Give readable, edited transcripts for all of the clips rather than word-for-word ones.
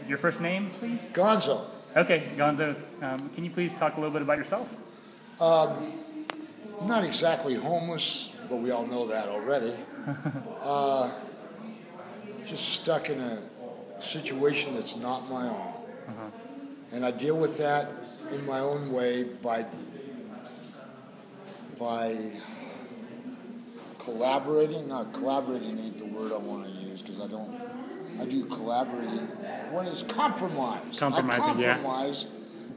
Your first name, please? Gonzo. Okay, Gonzo, can you please talk a little bit about yourself? I'm not exactly homeless, but we all know that already. Just stuck in a situation that's not my own. And I deal with that in my own way by collaborating. Not collaborating ain't the word I want to use because I do collaborating. What is compromise? Compromising, I compromise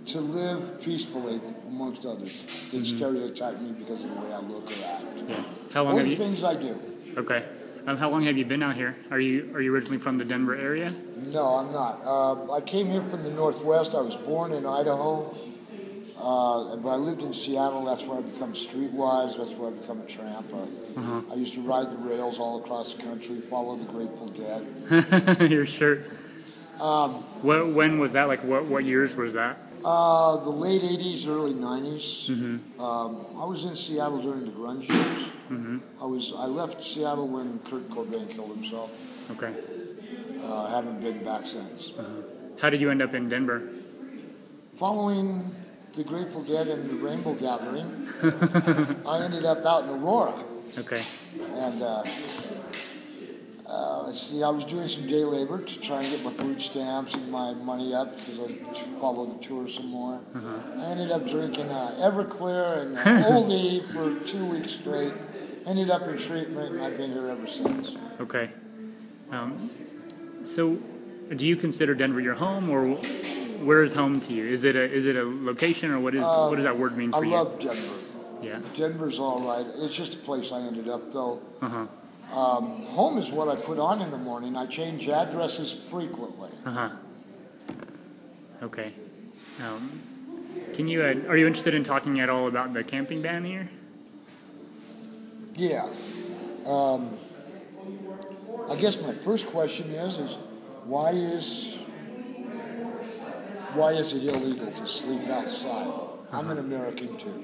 to live peacefully amongst others that stereotype me because of the way I look or act. Yeah. How long Or have the you? things I do. Okay. How long have you been out here? Are you originally from the Denver area? No, I'm not. I came here from the Northwest. I was born in Idaho, but I lived in Seattle. That's where I become streetwise. That's where I become a tramp. I used to ride the rails all across the country, follow the Grateful Dead. Your shirt. When was that? Like, what years was that? The late 80s, early 90s. I was in Seattle during the grunge years. I left Seattle when Kurt Cobain killed himself. Okay. Haven't been back since. How did you end up in Denver? Following the Grateful Dead and the Rainbow Gathering, I ended up out in Aurora. Okay. And let's see, I was doing some day labor to try and get my food stamps and my money up because I followed the tour some more. I ended up drinking Everclear and Oldie for 2 weeks straight. Ended up in treatment, and I've been here ever since. Okay. So, do you consider Denver your home, or where is home to you? Is it a location, or what does that word mean for you? I love Denver. Yeah. Denver's all right. It's just a place I ended up, though. Home is what I put on in the morning. I change addresses frequently. Okay. Are you interested in talking at all about the camping ban here? Yeah. I guess my first question is why is it illegal to sleep outside? I'm an American too.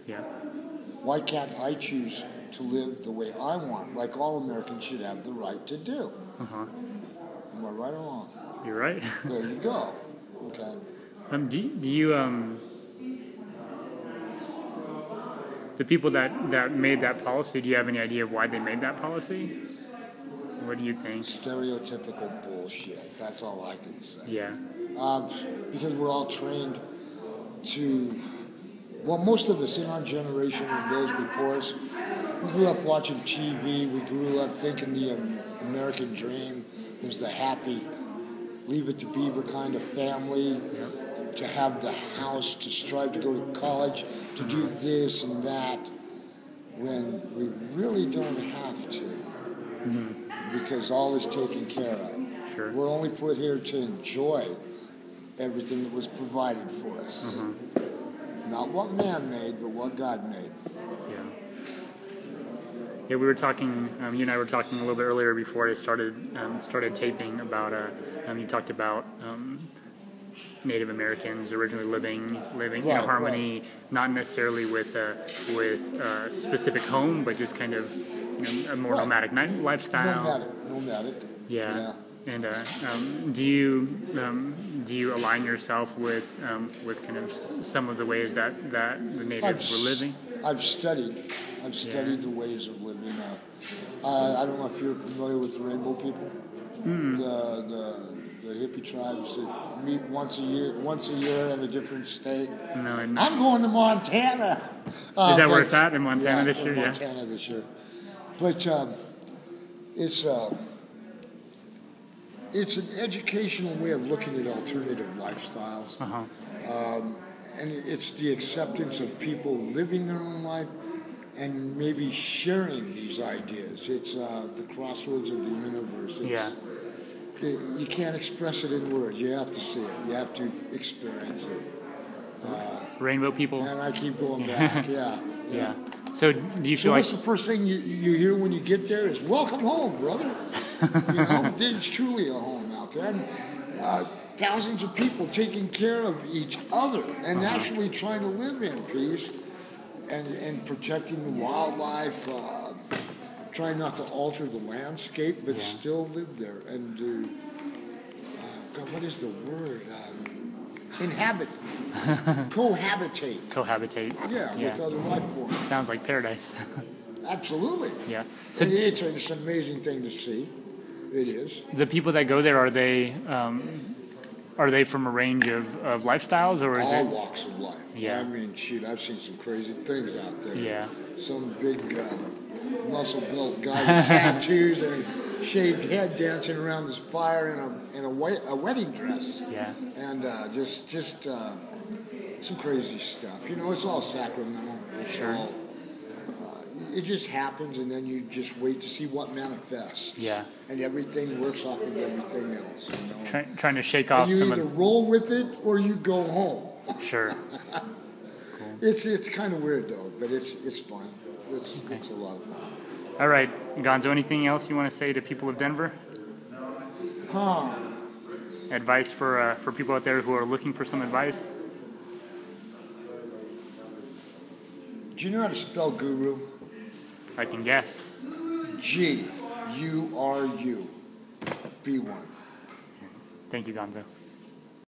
Yeah. Why can't I choose to live the way I want, like all Americans should have the right to do? Am I right or wrong? You're right. There you go. Okay. Do you the people that made that policy, do you have any idea of why they made that policy? What do you think? Stereotypical bullshit. That's all I can say. Yeah. Because we're all trained to, well, most of us in our generation and those before us, we grew up watching TV. We grew up thinking the American dream was the happy, leave it to beaver kind of family, to have the house, to strive to go to college, to do this and that, when we really don't have to. Because all is taken care of. Sure. We're only put here to enjoy everything that was provided for us. Not what man made, but what God made. Yeah, we were talking, you and I were talking a little bit earlier before I started taping about, you talked about Native Americans originally living in harmony, not necessarily with specific home, but just kind of a more nomadic lifestyle. Nomadic. Yeah. And do you align yourself with kind of some of the ways that the natives were living? I've studied the ways of living. I don't know if you're familiar with the Rainbow people, the hippie tribes that meet once a year in a different state. No, I'm going to Montana. Is that where it's at, in Montana this year? Montana this year. But it's an educational way of looking at alternative lifestyles. And it's the acceptance of people living their own life and maybe sharing these ideas. It's the crossroads of the universe. You can't express it in words. You have to see it. You have to experience it. Rainbow people. And I keep going back. Yeah. So do you feel like... what's the first thing you hear when you get there is, welcome home, brother. It's truly a home out there. And thousands of people taking care of each other and actually trying to live in peace and protecting the wildlife, trying not to alter the landscape, but still live there and do God, what is the word? Inhabit. Cohabitate. Cohabitate. Yeah, with other life forms. Sounds like paradise. Absolutely. Yeah. So It's an amazing thing to see. It is. The people that go there, are they from a range of lifestyles, or is all it walks of life? Yeah. I mean, shoot, I've seen some crazy things out there. Yeah. Some big muscle-built guy with tattoos and a shaved head dancing around this fire in a wedding dress. Yeah. And just some crazy stuff. You know, it's all sacramental. It's Sure. all. It just happens, and then you just wait to see what manifests. Yeah. And everything works off of everything else. You know? Trying to shake off and you some either of... roll with it or you go home. Sure. Cool. It's kind of weird though, but it's fun. It's a lot of fun. All right, Gonzo, anything else you want to say to people of Denver? Advice for people out there who are looking for some advice? Do you know how to spell guru? I can guess. G-U-R-U. B1. Thank you, Gonzo.